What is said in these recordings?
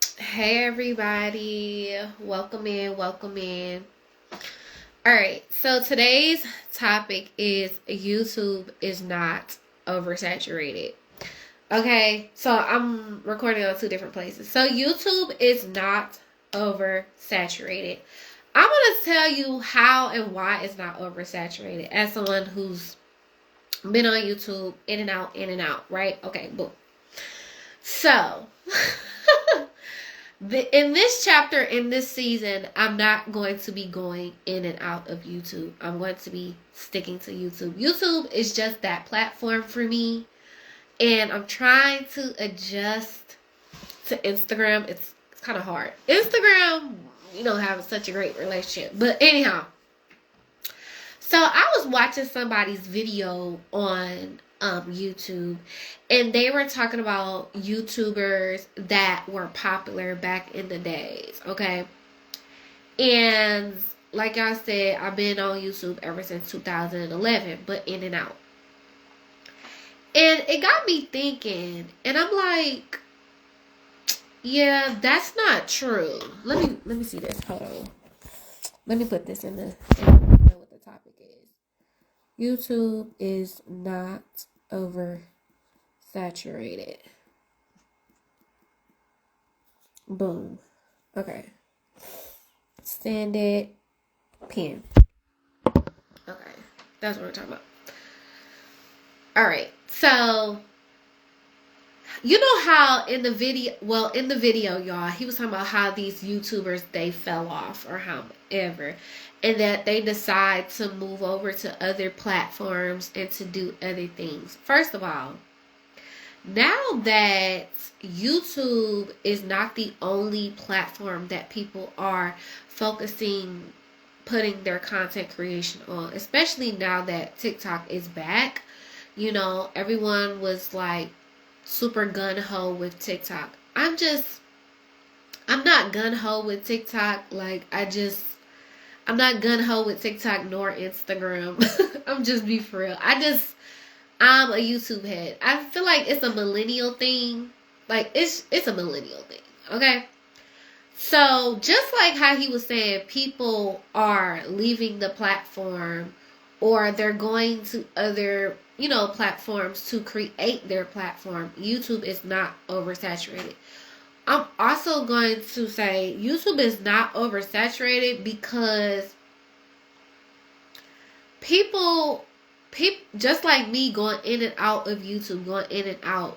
Hey everybody, welcome in, welcome in. All right, so today's topic is YouTube is not oversaturated. Okay, so I'm recording on two different places. So YouTube is not oversaturated. I'm gonna tell you how and why it's not oversaturated as someone who's been on YouTube in and out, right? Okay, boom. So in this chapter, in this season, I'm not going to be going in and out of YouTube. I'm going to be sticking to YouTube. YouTube is just that platform for me. And I'm trying to adjust to Instagram. It's kind of hard. Instagram, have such a great relationship. But anyhow, so I was watching somebody's video on YouTube, and they were talking about YouTubers that were popular back in the days, okay? And like I said, I've been on YouTube ever since 2011, but in and out. And it got me thinking, and I'm like, yeah, that's not true. Let me see this. Hold on. Let me put this in know what the topic is. YouTube is not oversaturated. Boom. Okay. Send it. Pin. Okay. That's what we're talking about. Alright. So, you know how in the video, y'all, he was talking about how these YouTubers, they fell off or however, and that they decide to move over to other platforms and to do other things. First of all, now that YouTube is not the only platform that people are putting their content creation on, especially now that TikTok is back. Everyone was like super gun-ho with TikTok. I'm not gun-ho with TikTok. I'm not gun-ho with TikTok nor Instagram. I'm just be for real. I'm a YouTube head. I feel like it's a millennial thing. Like, it's a millennial thing, okay? So, just like how he was saying, people are leaving the platform or they're going to other, platforms to create their platform. YouTube is not oversaturated. I'm also going to say YouTube is not oversaturated because people just like me going in and out of YouTube, going in and out,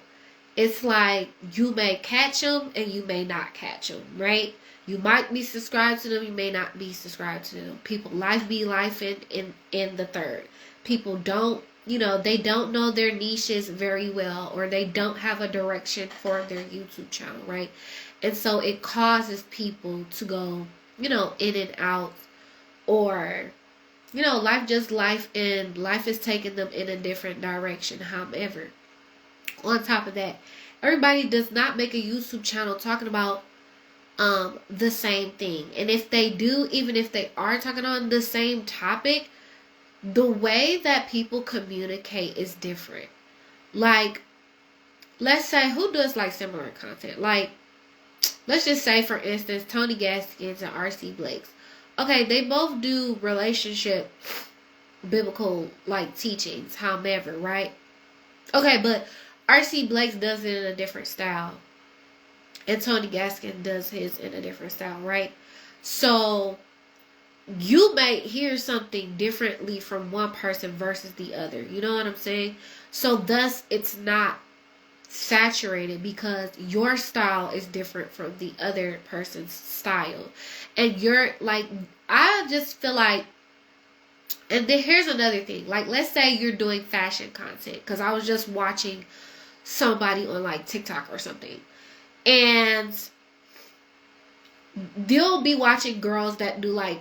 it's like you may catch them and you may not catch them, right? You might be subscribed to them, you may not be subscribed to them. People life be life in the third. People don't, they don't know their niches very well, or they don't have a direction for their YouTube channel, right? And so it causes people to go, in and out, or life just life, and life is taking them in a different direction. However, on top of that, everybody does not make a YouTube channel talking about the same thing. And if they do, even if they are talking on the same topic, the way that people communicate is different. Like, let's say, who does like similar content? Like, let's just say, for instance, Tony Gaskins and RC Blakes. Okay, they both do relationship biblical like teachings, however, right? Okay, but RC Blakes does it in a different style, and Tony Gaskin does his in a different style, right? So you may hear something differently from one person versus the other. You know what I'm saying? So thus, it's not saturated because your style is different from the other person's style. And you're like, I just feel like, and then here's another thing. Like, let's say you're doing fashion content, because I was just watching somebody on like TikTok or something, and they'll be watching girls that do like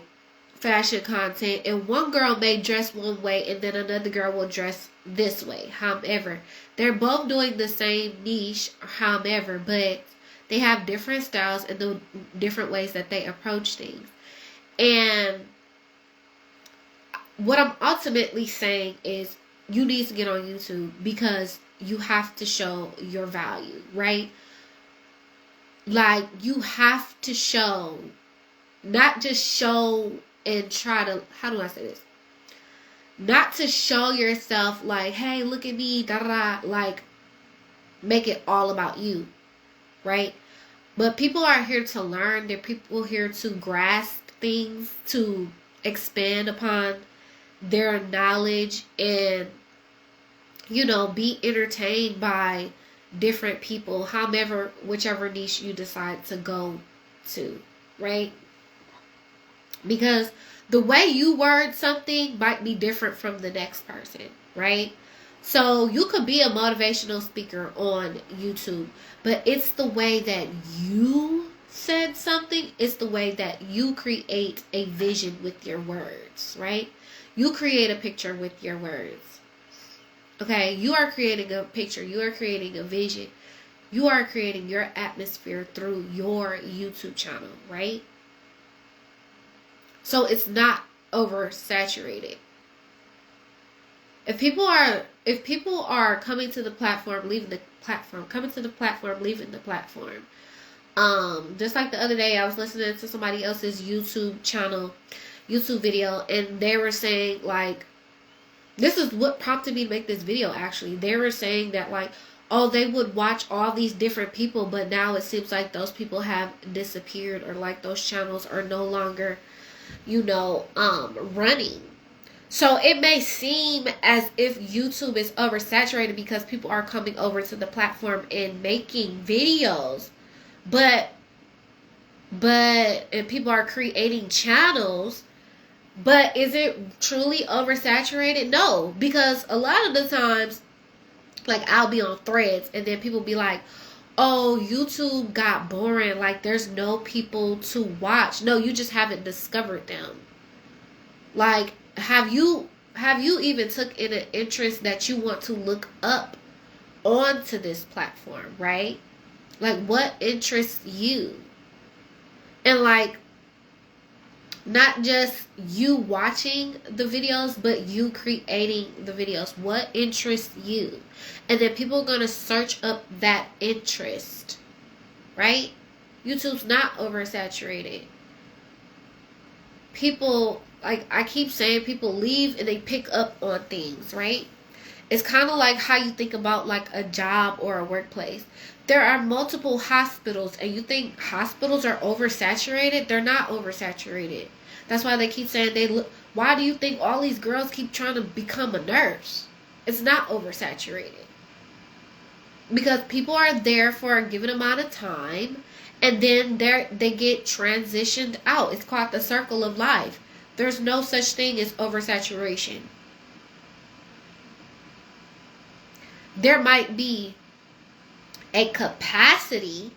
fashion content, and one girl may dress one way and then another girl will dress this way. However, they're both doing the same niche, however, but they have different styles and the different ways that they approach things. And what I'm ultimately saying is, you need to get on YouTube because you have to show your value, right? like, you have to show, not just show and try to, how do I say this? Not to show yourself like, hey, look at me, da da da, like, make it all about you, right? But people are here to learn. They're people here to grasp things, to expand upon their knowledge, and, you know, be entertained by different people, however, whichever niche you decide to go to, right? Because the way you word something might be different from the next person, right? So you could be a motivational speaker on YouTube, but it's the way that you said something, it's the way that you create a vision with your words, right? You create a picture with your words. Okay, you are creating a picture, you are creating a vision, you are creating your atmosphere through your YouTube channel, right? So it's not oversaturated. If people are coming to the platform, leaving the platform, coming to the platform, leaving the platform. Just like the other day, I was listening to somebody else's YouTube channel, YouTube video, and they were saying, like, this is what prompted me to make this video, actually. They were saying that, like, oh, they would watch all these different people, but now it seems like those people have disappeared, or like those channels are no longer, you know, running. So it may seem as if YouTube is oversaturated because people are coming over to the platform and making videos, but and people are creating channels. But is it truly oversaturated? No, because a lot of the times, like, I'll be on threads and then people be like, oh, YouTube got boring, like there's no people to watch. No, you just haven't discovered them. Like, have you even took in an interest that you want to look up onto this platform, right? Like, what interests you? And, like, not just you watching the videos, but you creating the videos. What interests you? And then people are going to search up that interest, right? YouTube's not oversaturated. People, like I keep saying, people leave and they pick up on things, right? It's kind of like how you think about like a job or a workplace. There are multiple hospitals, and you think hospitals are oversaturated? They're not oversaturated. That's why they keep saying they look. Why do you think all these girls keep trying to become a nurse? It's not oversaturated. Because people are there for a given amount of time, and then they get transitioned out. It's called the circle of life. There's no such thing as oversaturation. There might be a capacity,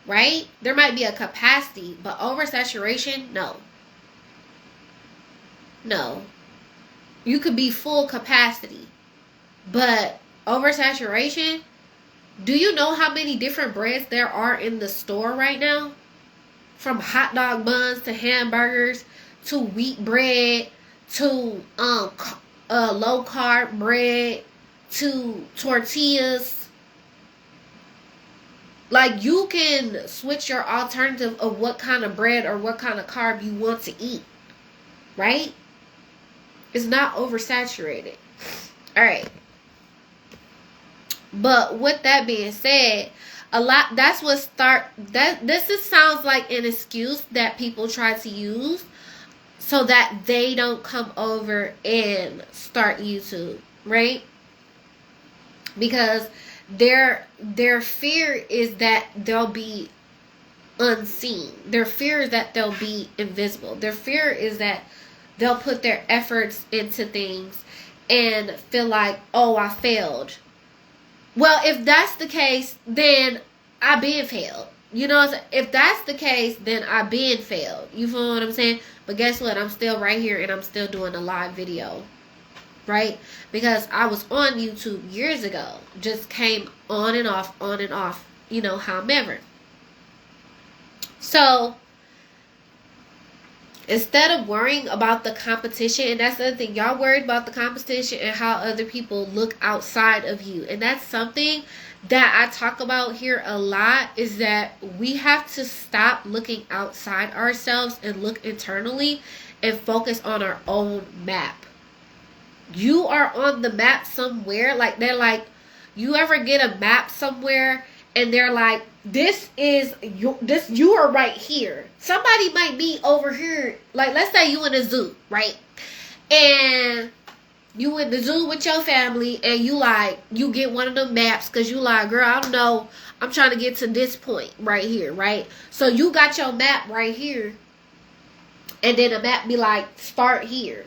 right? There might be a capacity, but oversaturation, no. No. You could be full capacity, but oversaturation, do you know how many different breads there are in the store right now? From hot dog buns to hamburgers to wheat bread to low carb bread to tortillas. Like, you can switch your alternative of what kind of bread or what kind of carb you want to eat, right? It's not oversaturated. All right. But with that being said, this sounds like an excuse that people try to use so that they don't come over and start YouTube, right? Because their fear is that they'll be unseen. Their fear is that they'll be invisible. Their fear is that they'll put their efforts into things and feel like, oh, I failed. Well, if that's the case, then I been failed. You know what I'm saying? If that's the case, then I been failed. You feel what I'm saying? But guess what? I'm still right here and I'm still doing a live video. Right? Because I was on YouTube years ago. Just came on and off, you know, however. So, instead of worrying about the competition, and that's the other thing, y'all worried about the competition and how other people look outside of you. And that's something that I talk about here a lot is that we have to stop looking outside ourselves and look internally and focus on our own map. You are on the map somewhere. Like, they're like, you ever get a map somewhere and they're like, you are right here. Somebody might be over here. Like, let's say you in a zoo, right? And you in the zoo with your family, and you get one of them maps because you like, girl, I don't know, I'm trying to get to this point right here, right? So you got your map right here, and then the map be like, start here.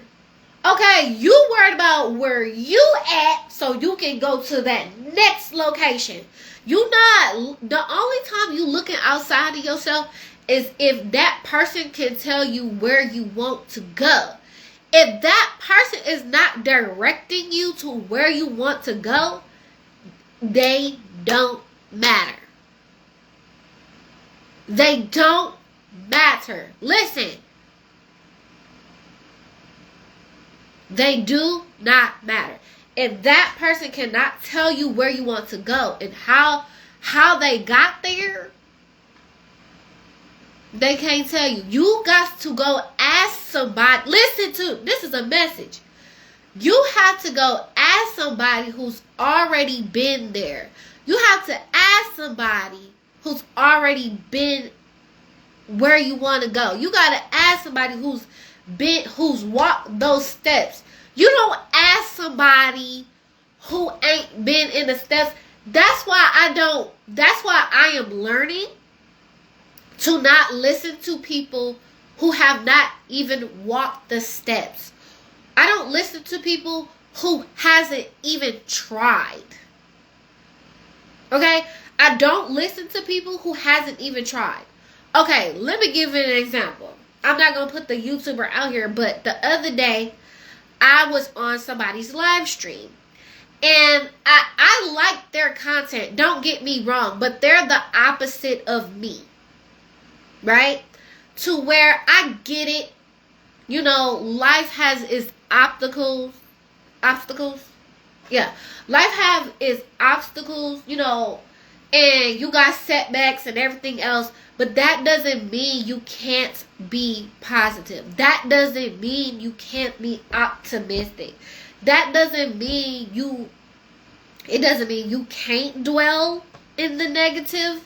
Okay, you worried about where you at so you can go to that next location. You not, the only time you looking outside of yourself is if that person can tell you where you want to go. If that person is not directing you to where you want to go, they don't matter. They don't matter. Listen. They do not matter. If that person cannot tell you where you want to go and how they got there, they can't tell you. You got to go ask somebody. Listen to, this is a message. You have to go ask somebody who's already been there. You have to ask somebody who's already been where you want to go. You got to ask somebody who's walked those steps. You don't ask somebody who ain't been in the steps. That's why I am learning to not listen to people who have not even walked the steps. I don't listen to people who hasn't even tried. Okay? I don't listen to people who hasn't even tried. Okay, let me give you an example. I'm not going to put the YouTuber out here, but the other day, I was on somebody's live stream. And I like their content. Don't get me wrong. But they're the opposite of me. Right? To where I get it. You know, life has its obstacles. Yeah. Life has its obstacles, you know. And you got setbacks and everything else. But that doesn't mean you can't be positive. That doesn't mean you can't be optimistic. That doesn't mean you can't dwell in the negative.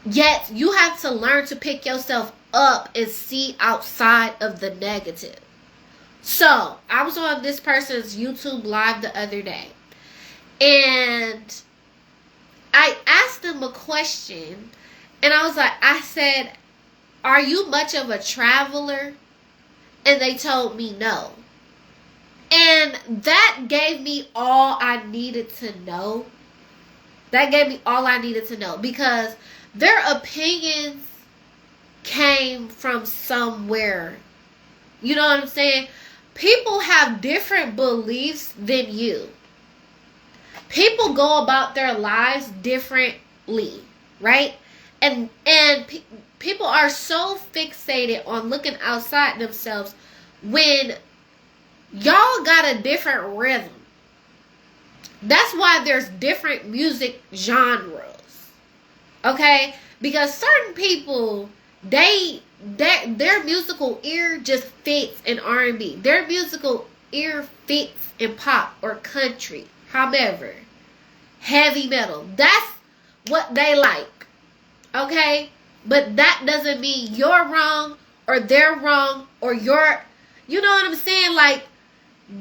Yet you have to learn to pick yourself up and see outside of the negative. So, I was on this person's YouTube live the other day. And I asked them a question. And I said, are you much of a traveler? And they told me no. And that gave me all I needed to know. Because their opinions came from somewhere. You know what I'm saying? People have different beliefs than you. People go about their lives differently, right? And people are so fixated on looking outside themselves when y'all got a different rhythm. That's why there's different music genres. Okay? Because certain people, their musical ear just fits in R&B. Their musical ear fits in pop or country. However, heavy metal. That's what they like. Okay? But that doesn't mean you're wrong or they're wrong or you're, you know what I'm saying? Like,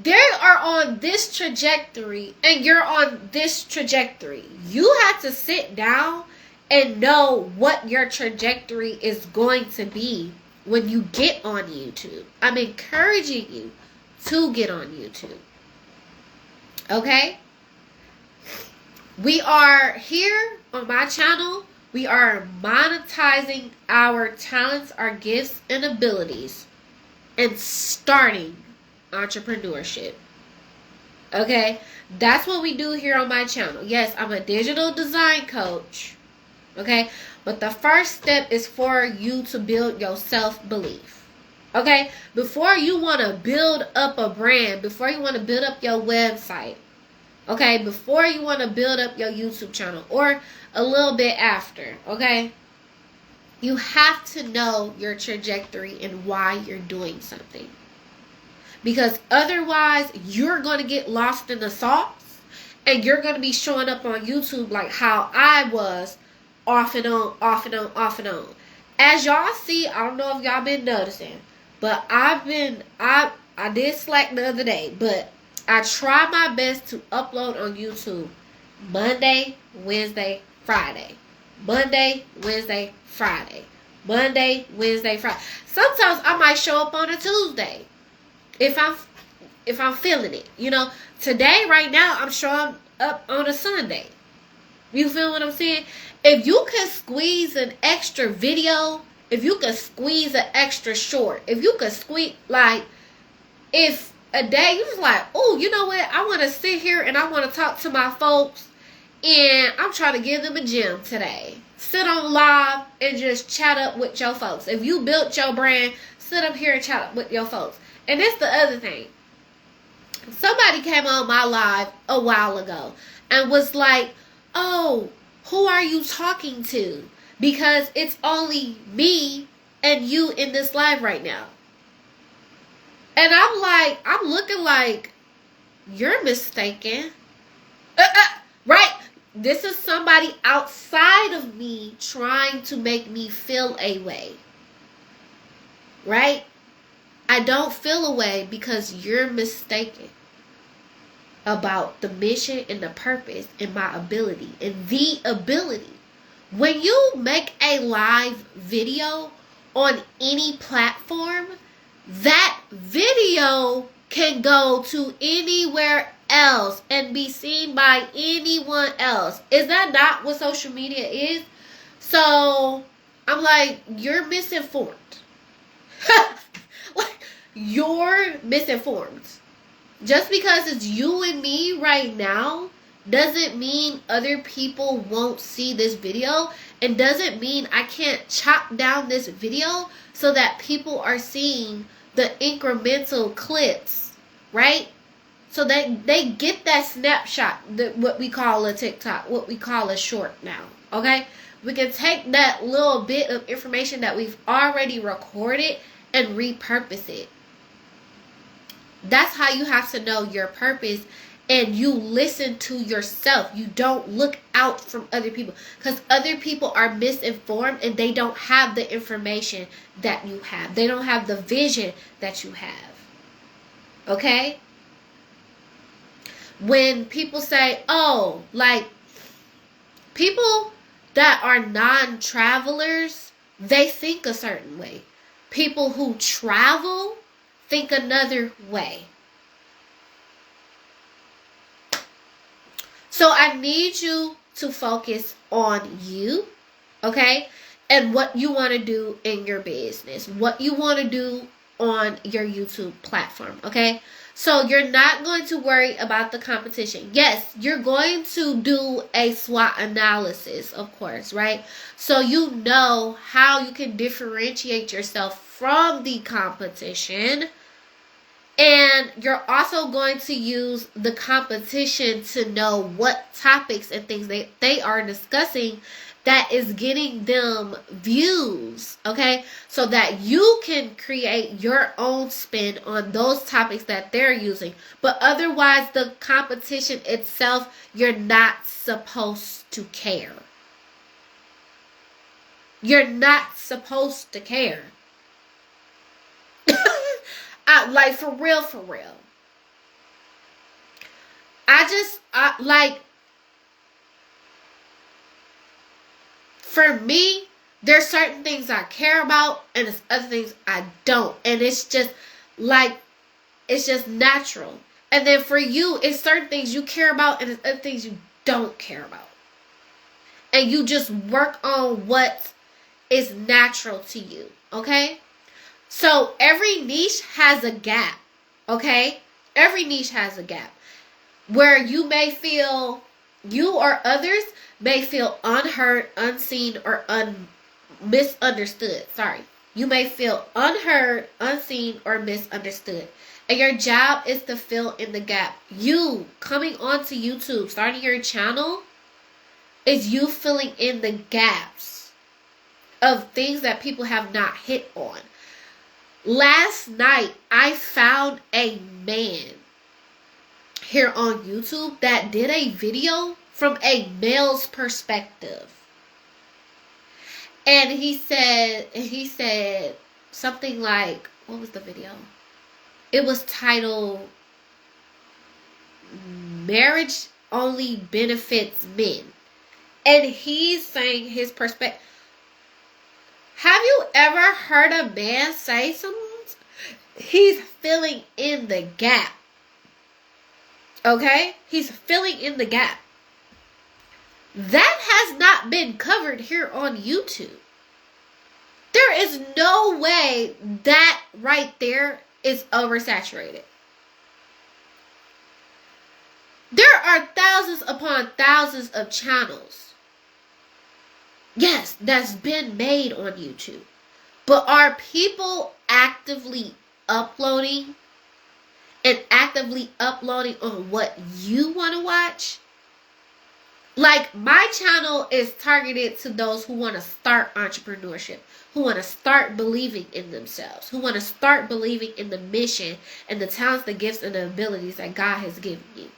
they are on this trajectory and you're on this trajectory. You have to sit down and know what your trajectory is going to be when you get on YouTube. I'm encouraging you to get on YouTube. Okay? We are here on my channel. We are monetizing our talents, our gifts, and abilities, and starting entrepreneurship. Okay? That's what we do here on my channel. Yes, I'm a digital design coach. Okay? But the first step is for you to build your self-belief. Okay? Before you want to build up a brand, before you want to build up your website, Okay, before you want to build up your YouTube channel, or a little bit after, okay? You have to know your trajectory and why you're doing something. Because otherwise, you're going to get lost in the sauce, and you're going to be showing up on YouTube like how I was, off and on, off and on, off and on. As y'all see, I don't know if y'all been noticing, but I did Slack the other day, but I try my best to upload on YouTube Monday, Wednesday, Friday. Monday, Wednesday, Friday. Monday, Wednesday, Friday. Sometimes I might show up on a Tuesday if I'm feeling it. You know, today, right now, I'm showing up on a Sunday. You feel what I'm saying? If you can squeeze an extra video, if you can squeeze an extra short, if you can squeeze, like, if a day you just like, oh, you know what? I want to sit here and I want to talk to my folks, and I'm trying to give them a gym today. Sit on live and just chat up with your folks. If you built your brand, sit up here and chat up with your folks. And that's the other thing. Somebody came on my live a while ago and was like, oh, who are you talking to? Because it's only me and you in this live right now. And I'm looking like, you're mistaken. Right? This is somebody outside of me trying to make me feel a way. Right? I don't feel a way because you're mistaken about the mission and the purpose and my ability and the ability. When you make a live video on any platform, that video can go to anywhere else and be seen by anyone else. Is that not what social media is? So I'm like, you're misinformed. You're misinformed. Just because it's you and me right now doesn't mean other people won't see this video, and doesn't mean I can't chop down this video so that people are seeing the incremental clips, right? So that they get that snapshot, what we call a TikTok, what we call a short now, okay? We can take that little bit of information that we've already recorded and repurpose it. That's how you have to know your purpose, and you listen to yourself. You don't look out from other people, because other people are misinformed and they don't have the information that you have. They don't have the vision that you have. Okay? When people say, oh, like, people that are non-travelers, they think a certain way. People who travel think another way. So I need you to focus on you, okay? And what you want to do in your business. What you want to do on your YouTube platform, okay? So you're not going to worry about the competition. Yes, you're going to do a SWOT analysis, of course, right? So you know how you can differentiate yourself from the competition. And you're also going to use the competition to know what topics and things they are discussing that is getting them views, okay? So that you can create your own spin on those topics that they're using. But otherwise, the competition itself, you're not supposed to care. You're not supposed to care. Like, for real. For me, there's certain things I care about, and there's other things I don't. And it's just, like, it's just natural. And then for you, it's certain things you care about, and there's other things you don't care about. And you just work on what is natural to you, okay? So every niche has a gap, okay? Every niche has a gap where you may feel, you or others may feel unheard, unseen, or misunderstood. Sorry. You may feel unheard, unseen, or misunderstood. And your job is to fill in the gap. You coming onto YouTube, starting your channel, is you filling in the gaps of things that people have not hit on. Last night, I found a man here on YouTube that did a video from a male's perspective. And he said something like, what was the video? It was titled, "Marriage Only Benefits Men." And he's saying his perspective. Have you ever heard a man say something? He's filling in the gap. Okay? He's filling in the gap. That has not been covered here on YouTube. There is no way that right there is oversaturated. There are thousands upon thousands of channels. Yes, that's been made on YouTube. But are people actively uploading on what you want to watch? Like, my channel is targeted to those who want to start entrepreneurship, who want to start believing in themselves, who want to start believing in the mission and the talents, the gifts, and the abilities that God has given you.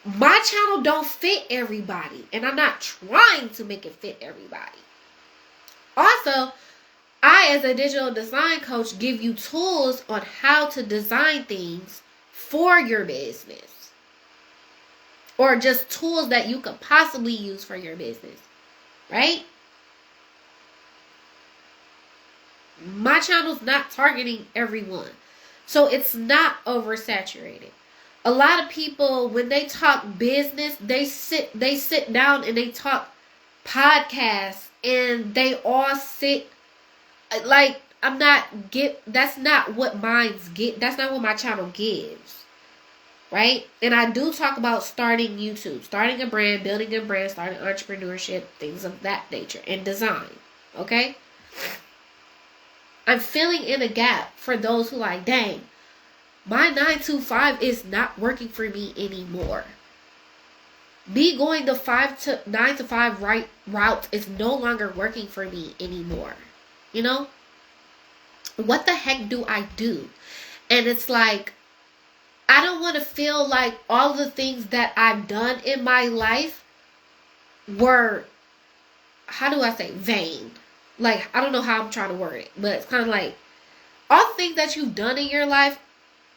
My channel don't fit everybody, and I'm not trying to make it fit everybody. Also, I, as a digital design coach, give you tools on how to design things for your business. Or just tools that you could possibly use for your business. Right? My channel's not targeting everyone. So it's not oversaturated. A lot of people, when they talk business, they sit down and they talk podcasts, and they all sit like, that's not what that's not what my channel gives. Right? And I do talk about starting YouTube, starting a brand, building a brand, starting entrepreneurship, things of that nature, and design. Okay? I'm filling in a gap for those who like, dang, my 9 to 5 is not working for me anymore. Me going the 9 to 5 route is no longer working for me anymore. You know? What the heck do I do? And it's like, I don't want to feel like all the things that I've done in my life were, how do I say, vain. Like, I don't know how I'm trying to word it, but it's kind of like, all the things that you've done in your life,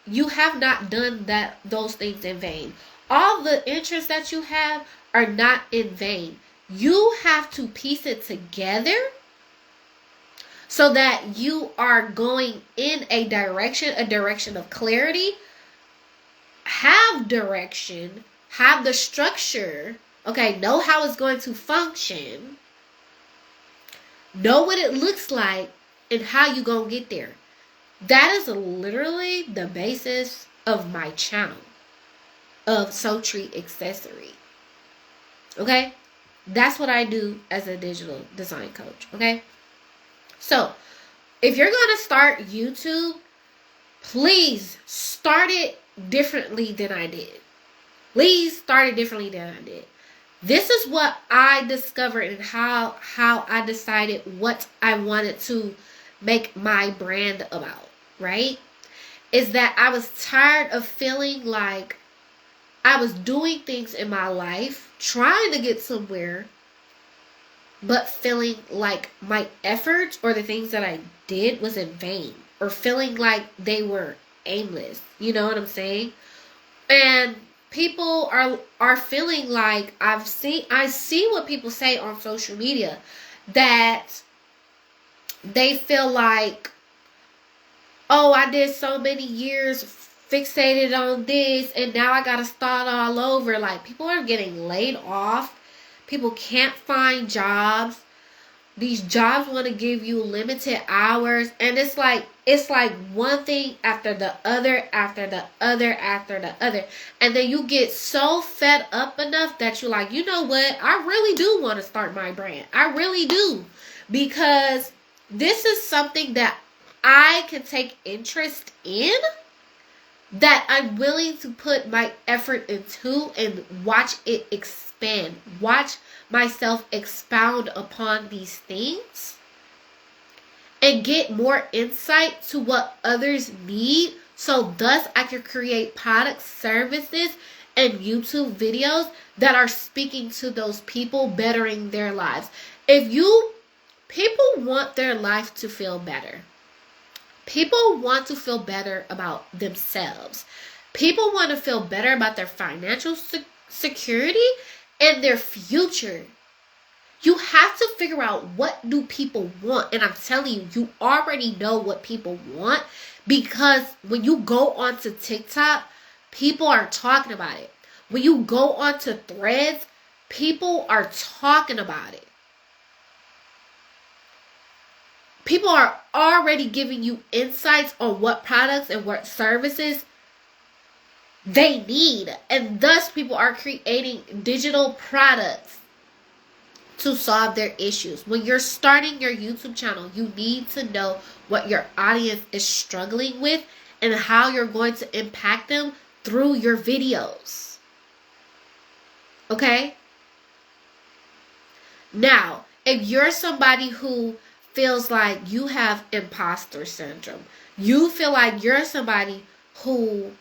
you have not done those things in vain. All the interests that you have are not in vain. You have to piece it together so that you are going in a direction of clarity. Have direction, have the structure, okay, know how it's going to function, know what it looks like, and how you gonna get there. That is literally the basis of my channel, of Soul Tree Accessory. Okay? That's what I do as a digital design coach. Okay? So, if you're gonna start YouTube, please start it differently than I did. Please start it differently than I did. This is what I discovered and how I decided what I wanted to make my brand about, right? Is that I was tired of feeling like I was doing things in my life, trying to get somewhere, but feeling like my efforts or the things that I did was in vain, or feeling like they were aimless. You know what I'm saying? And people are feeling like, I see what people say on social media, that they feel like, oh, I did so many years fixated on this, and now I gotta start all over. Like, people are getting laid off. People can't find jobs. These jobs want to give you limited hours, and it's like one thing after the other, after the other, after the other. And then you get so fed up enough that you're like, you know what? I really do want to start my brand. I really do. Because this is something that I can take interest in, that I'm willing to put my effort into and watch it expand. Watch myself expound upon these things and get more insight to what others need, so thus I can create products, services, and YouTube videos that are speaking to those people, bettering their lives. People want their life to feel better. People want to feel better about themselves. People want to feel better about their financial security and their future. You have to figure out, what do people want? And I'm telling you, you already know what people want, because when you go onto TikTok, people are talking about it. When you go onto Threads, people are talking about it. People are already giving you insights on what products and what services they need. And thus people are creating digital products to solve their issues. When you're starting your YouTube channel, you need to know what your audience is struggling with and how you're going to impact them through your videos. Okay? Now, if you're somebody who feels like you have imposter syndrome, you feel like you're somebody who,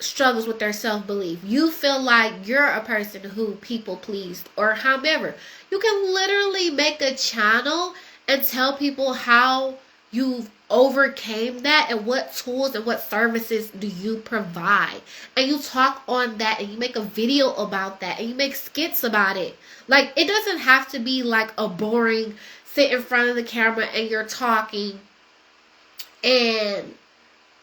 struggles with their self-belief, you feel like you're a person who people pleased, or however, you can literally make a channel and tell people how you've overcame that and what tools and what services do you provide, and you talk on that and you make a video about that and you make skits about it. Like, it doesn't have to be like a boring sit in front of the camera and you're talking and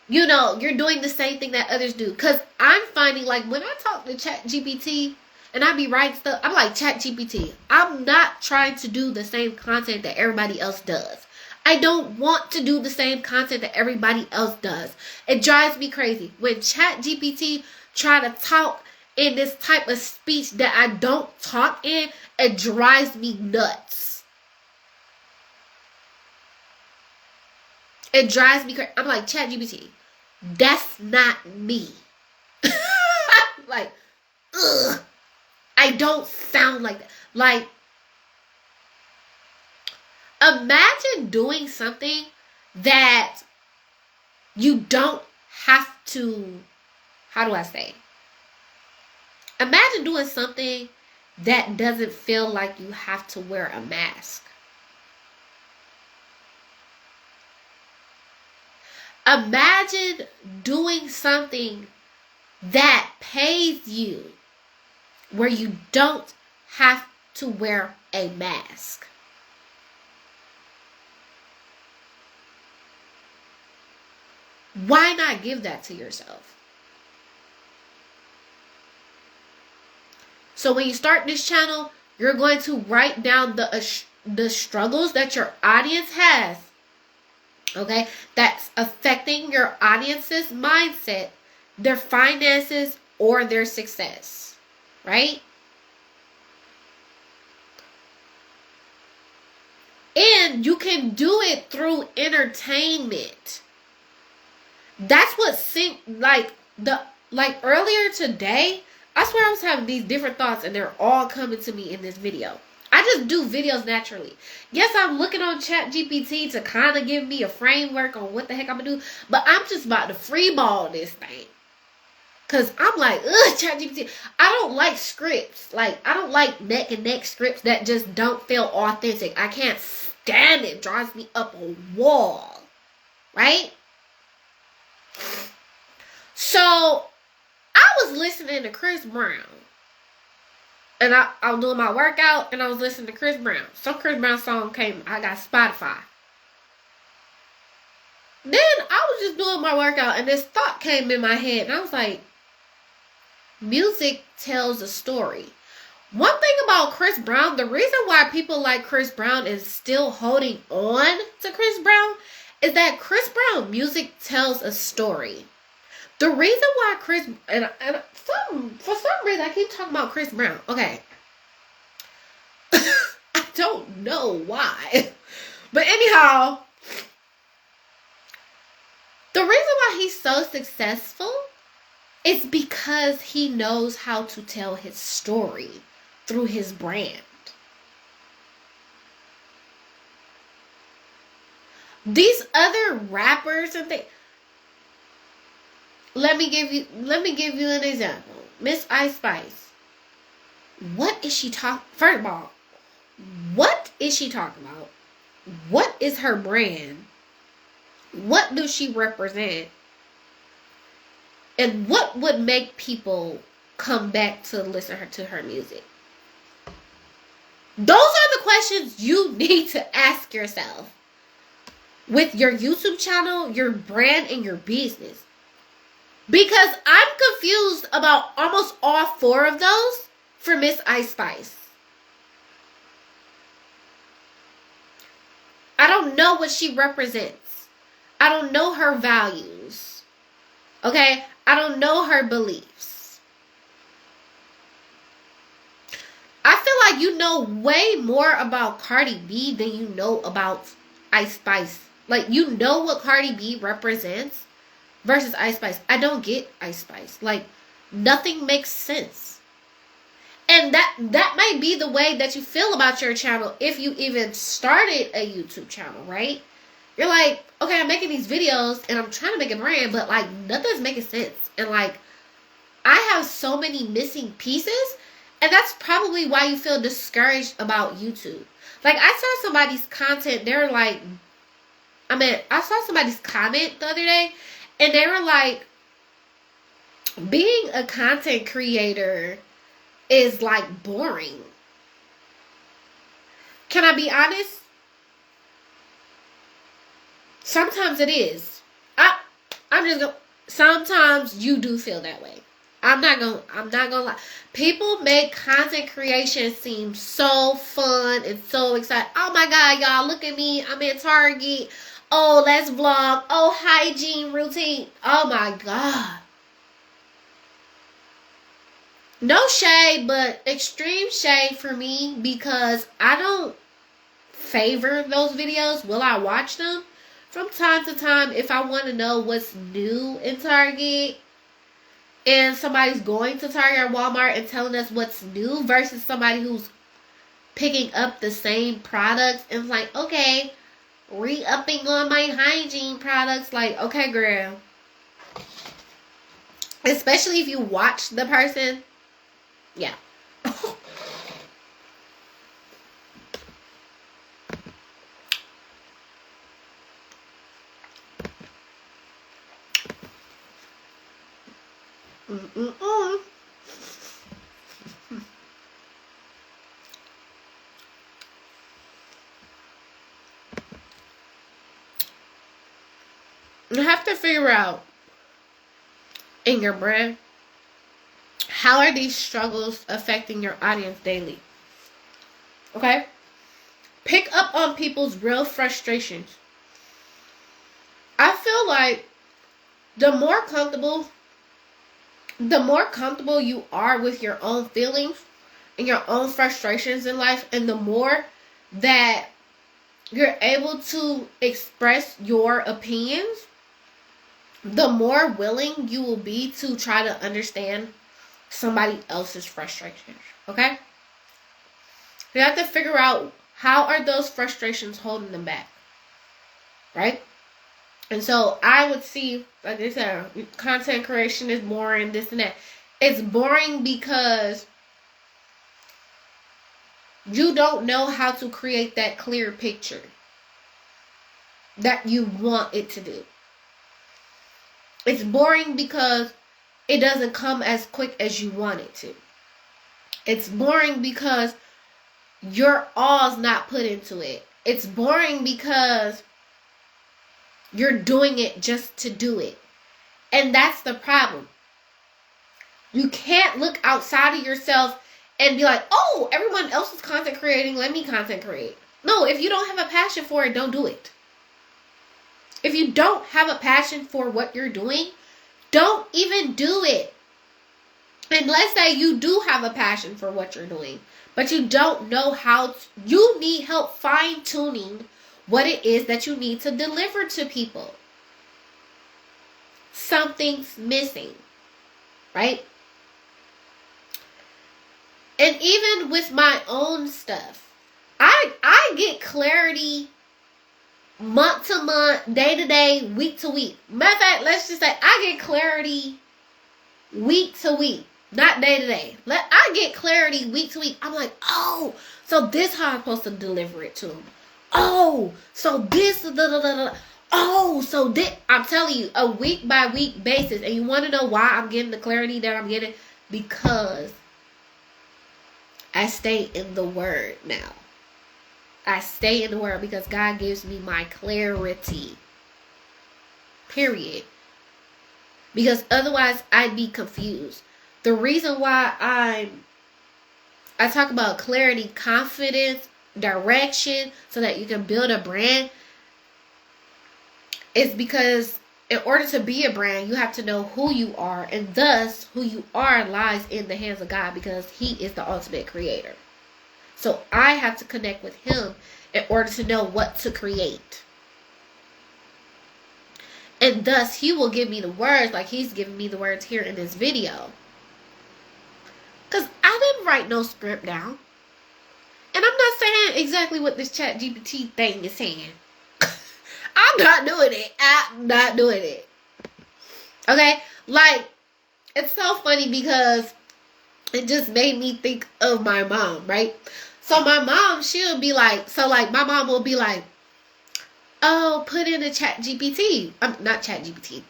you're doing the same thing that others do. Because I'm finding, like, when I talk to ChatGPT and I be writing stuff, I'm like, ChatGPT, I'm not trying to do the same content that everybody else does. I don't want to do the same content that everybody else does. It drives me crazy when ChatGPT try to talk in this type of speech that I don't talk in. It drives me nuts. It drives me crazy. I'm like, ChatGPT, that's not me. Like, ugh. I don't sound like that. Like, imagine doing something that you don't have to, how do I say? Imagine doing something that doesn't feel like you have to wear a mask. Imagine doing something that pays you where you don't have to wear a mask. Why not give that to yourself? So when you start this channel, you're going to write down the struggles that your audience has. Okay? That's affecting your audience's mindset, their finances, or their success. Right? And you can do it through entertainment. That's what seemed like earlier today. I swear I was having these different thoughts and they're all coming to me in this video. I just do videos naturally. Yes, I'm looking on ChatGPT to kind of give me a framework on what the heck I'm gonna do, but I'm just about to freeball this thing. Cause I'm like, ugh, ChatGPT. I don't like scripts. Like, I don't like neck and neck scripts that just don't feel authentic. I can't stand it. It drives me up a wall. Right? So, I was listening to Chris Brown. And I was doing my workout and I was listening to Chris Brown. Some Chris Brown song came. I got Spotify. Then I was just doing my workout and this thought came in my head. And I was like, music tells a story. One thing about Chris Brown, the reason why people like Chris Brown is still holding on to Chris Brown is that Chris Brown music tells a story. The reason why for some reason I keep talking about Chris Brown. Okay. I don't know why. But anyhow, The reason why he's so successful is because he knows how to tell his story through his brand. These other rappers and things. Let me give you an example. Miss Ice Spice. What is she talking? First of all, what is she talking about? What is her brand? What does she represent? And what would make people come back to listen to her music? Those are the questions you need to ask yourself with your YouTube channel, your brand, and your business. Because I'm confused about almost all 4 of those for Miss Ice Spice. I don't know what she represents. I don't know her values. Okay? I don't know her beliefs. I feel like you know way more about Cardi B than you know about Ice Spice. Like, you know what Cardi B represents versus Ice Spice. I don't get Ice Spice. Like, nothing makes sense. And that might be the way that you feel about your channel if you even started a YouTube channel, right? You're like, okay, I'm making these videos and I'm trying to make a brand, but like nothing's making sense. And like, I have so many missing pieces, and that's probably why you feel discouraged about YouTube. Like, I saw somebody's content, they're like, I saw somebody's comment the other day, and they were like, being a content creator is like boring. Can I be honest? Sometimes it is. I'm just gonna, sometimes you do feel that way. I'm not gonna lie. People make content creation seem so fun and so exciting. Oh my God, y'all, look at me. I'm at Target. Oh, let's vlog. Oh, hygiene routine. Oh my God. No shade, but extreme shade for me, because I don't favor those videos. Will I watch them? From time to time, if I want to know what's new in Target, and somebody's going to Target or Walmart and telling us what's new versus somebody who's picking up the same products and like, okay, re-upping on my hygiene products. Like, okay, girl. Especially if you watch the person. Yeah. You have to figure out in your brand, how are these struggles affecting your audience daily? Okay? Pick up on people's real frustrations. I feel like the more comfortable you are with your own feelings and your own frustrations in life, and the more that you're able to express your opinions, the more willing you will be to try to understand somebody else's frustrations. Okay? You have to figure out, how are those frustrations holding them back? Right? And so I would see, like I said, content creation is boring, this and that. It's boring because you don't know how to create that clear picture that you want it to do. It's boring because it doesn't come as quick as you want it to. It's boring because your all's not put into it. It's boring because you're doing it just to do it. And that's the problem. You can't look outside of yourself and be like, oh, everyone else is content creating, let me content create. No, if you don't have a passion for it, don't do it. If you don't have a passion for what you're doing, don't even do it. And let's say you do have a passion for what you're doing, but you don't know how to, you need help fine-tuning what it is that you need to deliver to people. something's missing, right? And even with my own stuff, I get clarity month to month, day to day, week to week. Matter of fact, let's just say I get clarity week to week, not day to day. I get clarity week to week. I'm like, oh, so this how I'm supposed to deliver it to them. Oh, so this, oh, so this. I'm telling you, a week by week basis. And you want to know why I'm getting the clarity that I'm getting? Because I stay in the word now. I stay in the word because God gives me my clarity. Period. Because otherwise I'd be confused. The reason why I talk about clarity, confidence, direction, so that you can build a brand, is because in order to be a brand, you have to know who you are, and thus who you are lies in the hands of God, because He is the ultimate creator. So I have to connect with Him in order to know what to create. And thus He will give me the words, like He's giving me the words here in this video. Because I didn't write no script down. And I'm not saying exactly what this ChatGPT thing is saying. I'm not doing it. I'm not doing it. Okay? Like, it's so funny because it just made me think of my mom, right? So my mom, she'll be like, my mom will be like, oh, put in a ChatGPT. Not ChatGPT.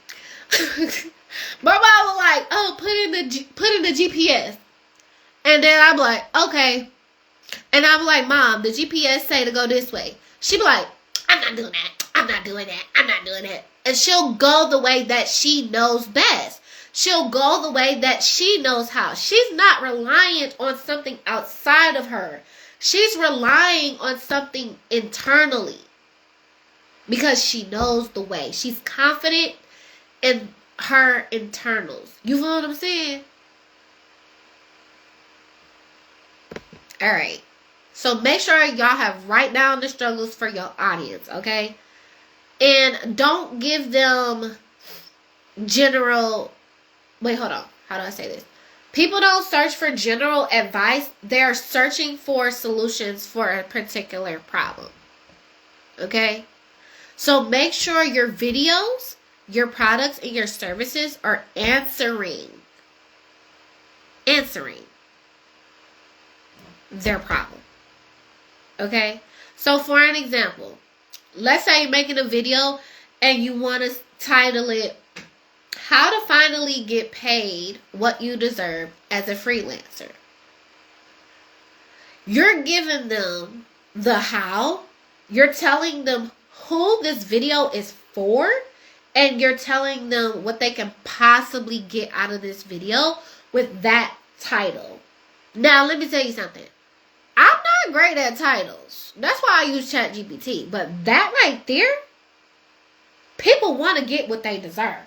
My mom was like, oh, put in the GPS. And then I'm like, okay. And I'm like, Mom, the GPS say to go this way. She be like, I'm not doing that. I'm not doing that. I'm not doing that. And she'll go the way that she knows best. She'll go the way that she knows how. She's not reliant on something outside of her. She's relying on something internally. Because she knows the way. She's confident in her internals. You feel what I'm saying? Alright. So make sure y'all have write down the struggles for your audience, okay? And don't give them general... Wait, hold on. How do I say this? People don't search for general advice. They're searching for solutions for a particular problem. Okay? So make sure your videos, your products, and your services are answering their problem. Okay? So for an example, let's say you're making a video and you want to title it, How to Finally Get Paid What You Deserve as a Freelancer. You're giving them the how, you're telling them who this video is for, and you're telling them what they can possibly get out of this video with that title. Now, let me tell you something. I'm not great at titles. That's why I use ChatGPT. But that right there, people want to get what they deserve.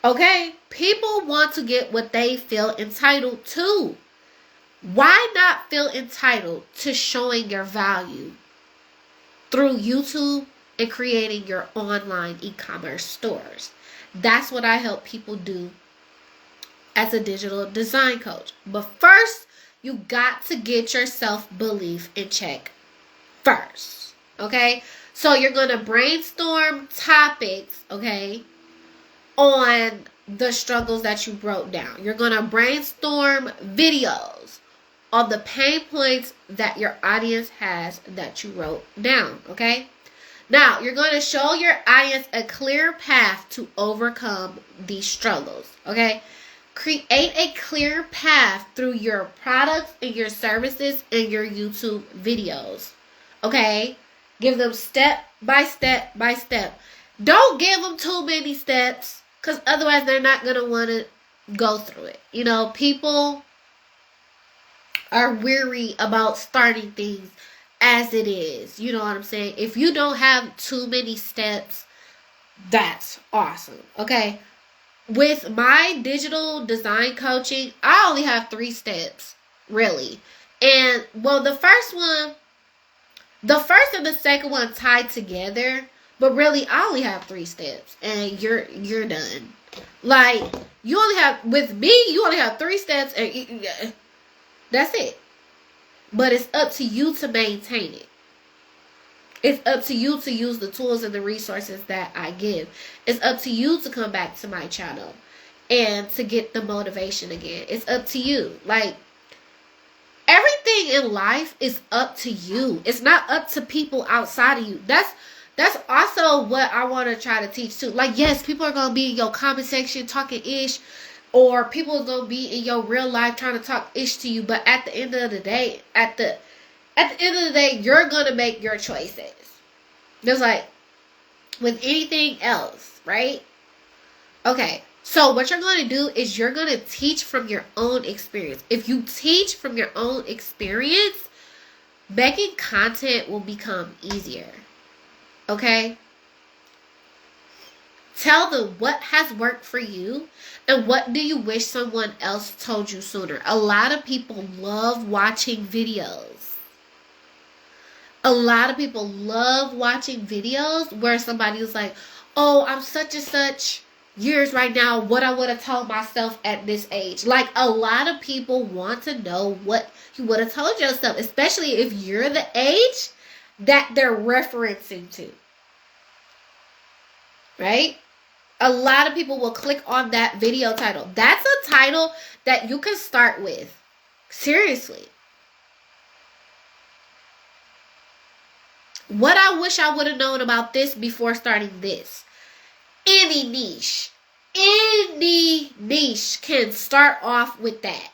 Okay? People want to get what they feel entitled to. Why not feel entitled to showing your value through YouTube and creating your online e-commerce stores? That's what I help people do as a digital design coach. But first, you got to get your self-belief in check first. Okay? So you're going to brainstorm topics, okay, on the struggles that you wrote down. You're going to brainstorm videos on the pain points that your audience has that you wrote down, okay? Now, you're going to show your audience a clear path to overcome these struggles, okay? Create a clear path through your products and your services and your YouTube videos, okay? Give them step by step by step. Don't give them too many steps, because otherwise they're not going to want to go through it. You know, people are weary about starting things as it is. You know what I'm saying? If you don't have too many steps, that's awesome. Okay? With my digital design coaching, I only have 3 steps, really. And, well, the first and the second one tied together, But really, I only have 3 steps, and you're done. Like, you only have, with me, you only have 3 steps, and that's it. But it's up to you to maintain it. It's up to you to use the tools and the resources that I give. It's up to you to come back to my channel and to get the motivation again. It's up to you. Like, everything in life is up to you. It's not up to people outside of you. That's also what I want to try to teach too. Like, yes, people are going to be in your comment section talking ish, or people are going to be in your real life trying to talk ish to you. But at the end of the day, at the end of the day, you're going to make your choices. Just like with anything else, right? Okay, so what you're going to do is you're going to teach from your own experience. If you teach from your own experience, making content will become easier. Okay? Tell them what has worked for you and what do you wish someone else told you sooner. A lot of people love watching videos. A lot of people love watching videos where somebody was like, oh, I'm such and such years right now, what I would have told myself at this age. Like, a lot of people want to know what you would have told yourself, especially if you're the age that they're referencing to. Right? A lot of people will click on that video title. That's a title that you can start with. Seriously. What I wish I would have known about this before starting this. Any niche can start off with that.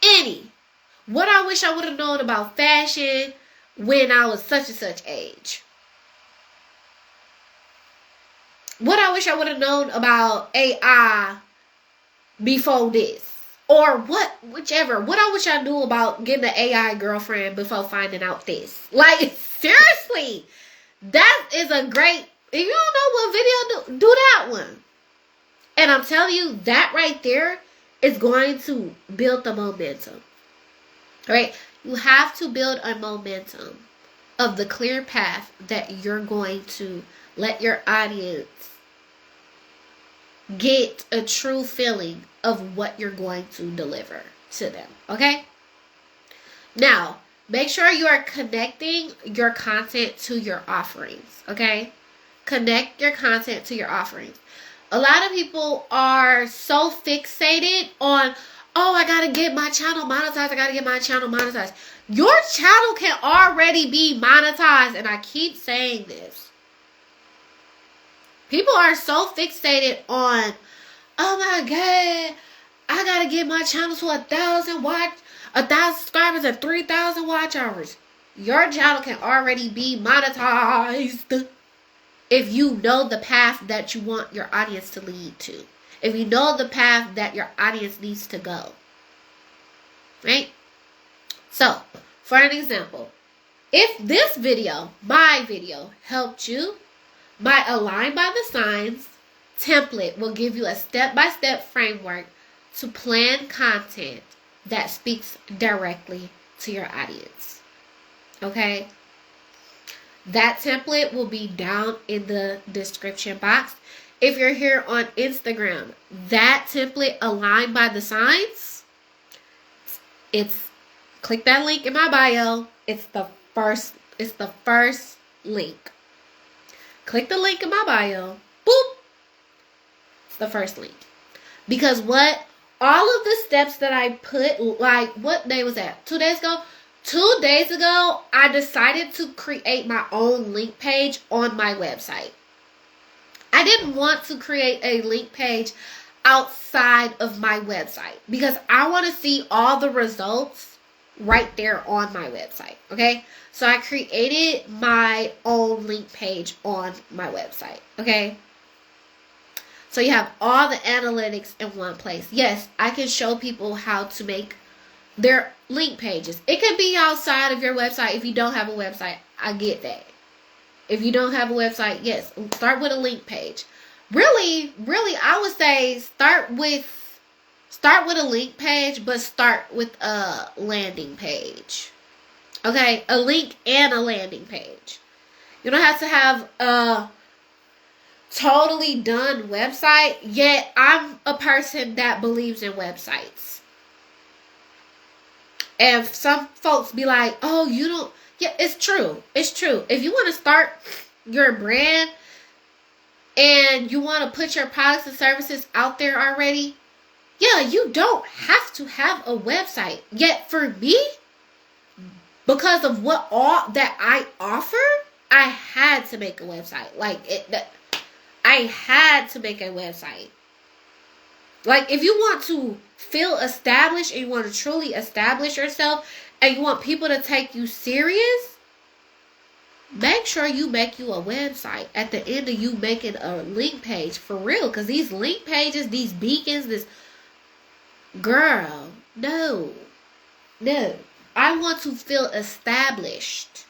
Any. What I wish I would have known about fashion when I was such and such age. What I wish I would have known about AI before this. Or whichever. What I wish I knew about getting an AI girlfriend before finding out this. Like, seriously. That is a great, if you don't know what video, do that one. And I'm telling you, that right there is going to build the momentum. Right? You have to build a momentum of the clear path that you're going to let your audience get a true feeling of what you're going to deliver to them. Okay? Now, make sure you are connecting your content to your offerings. Okay? Connect your content to your offerings. A lot of people are so fixated on, oh, I gotta get my channel monetized. Your channel can already be monetized, and I keep saying this. People are so fixated on, oh my God, I gotta get my channel to 1,000 subscribers and 3,000 watch hours. Your channel can already be monetized if you know the path that you want your audience to lead to. If you know the path that your audience needs to go. Right? So, for an example, if this video, my video, helped you, my Align by the Signs template will give you a step-by-step framework to plan content that speaks directly to your audience. Okay? That template will be down in the description box. If you're here on Instagram, that template, Align by the Signs, click that link in my bio. It's the first link. Click the link in my bio. Boop. It's the first link. Because all of the steps that I put, like, what day was that? 2 days ago? 2 days ago, I decided to create my own link page on my website. I didn't want to create a link page outside of my website because I want to see all the results right there on my website. Okay? So I created my own link page on my website. Okay? So you have all the analytics in one place. Yes, I can show people how to make their link pages. It could be outside of your website if you don't have a website. I get that. If you don't have a website, yes, start with a link page. Really, I would say start with a link page, but start with a landing page. Okay, a link and a landing page. You don't have to have a totally done website. Yet I'm a person that believes in websites. And some folks be like, oh, you don't. Yeah, it's true. It's true. If you want to start your brand and you want to put your products and services out there already, yeah, you don't have to have a website. Yet for me, because of what all that I offer, I had to make a website. I had to make a website. Like, if you want to feel established and you want to truly establish yourself and you want people to take you serious, make sure you make you a website at the end of you making a link page for real. Because these link pages, these beacons, this girl, no. I want to feel established.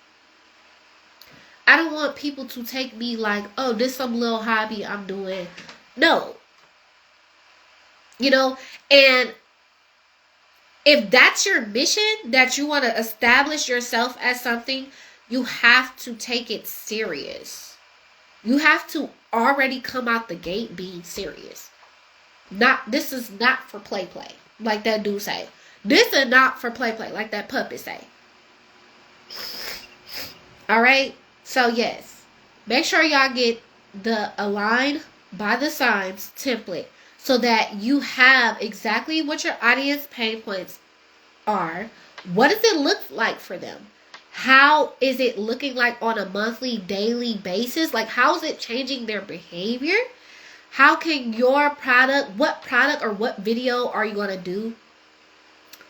I don't want people to take me like, oh, this some little hobby I'm doing. No. You know, and if that's your mission, that you want to establish yourself as something, you have to take it serious. You have to already come out the gate being serious. This is not for play, like that dude say. This is not for play, like that puppet say. Alright? So yes, make sure y'all get the Align by the Signs template so that you have exactly what your audience pain points are. What does it look like for them? How is it looking like on a monthly, daily basis? Like, how is it changing their behavior? How can your what product or what video are you going to do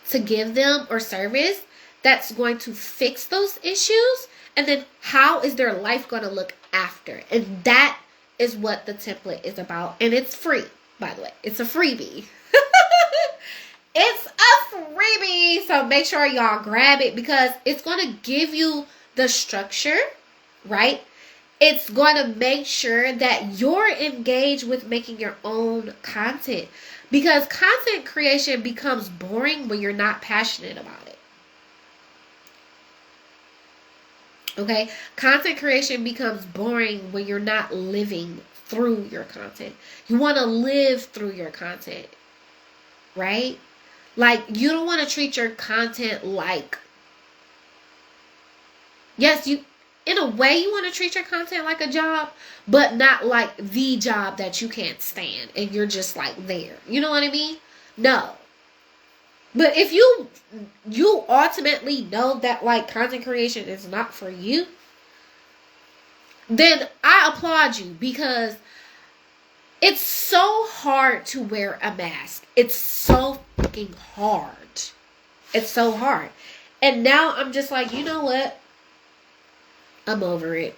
to give them or service that's going to fix those issues? And then how is their life going to look after? And that is what the template is about. And it's free, by the way. It's a freebie. It's a freebie. So make sure y'all grab it because it's going to give you the structure, right? It's going to make sure that you're engaged with making your own content. Because content creation becomes boring when you're not passionate about it. Okay? Content creation becomes boring when you're not living through your content. You want to live through your content. Right? Like, you don't want to treat your content like... Yes, in a way, you want to treat your content like a job, but not like the job that you can't stand and you're just like there. You know what I mean? No. But if you ultimately know that like content creation is not for you, then I applaud you because it's so hard to wear a mask. It's so fucking hard. It's so hard. And now I'm just like, you know what? I'm over it.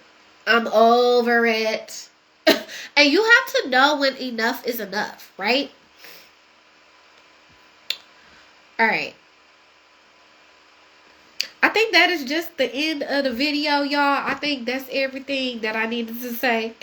I'm over it. And you have to know when enough is enough, right? All right. I think that is just the end of the video, y'all. I think that's everything that I needed to say.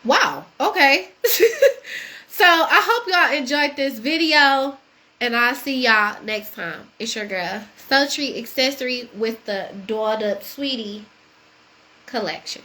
Wow. Okay. So I hope y'all enjoyed this video. And I'll see y'all next time. It's your girl, Sultry Accessory with the Dolled Up Sweetie collection.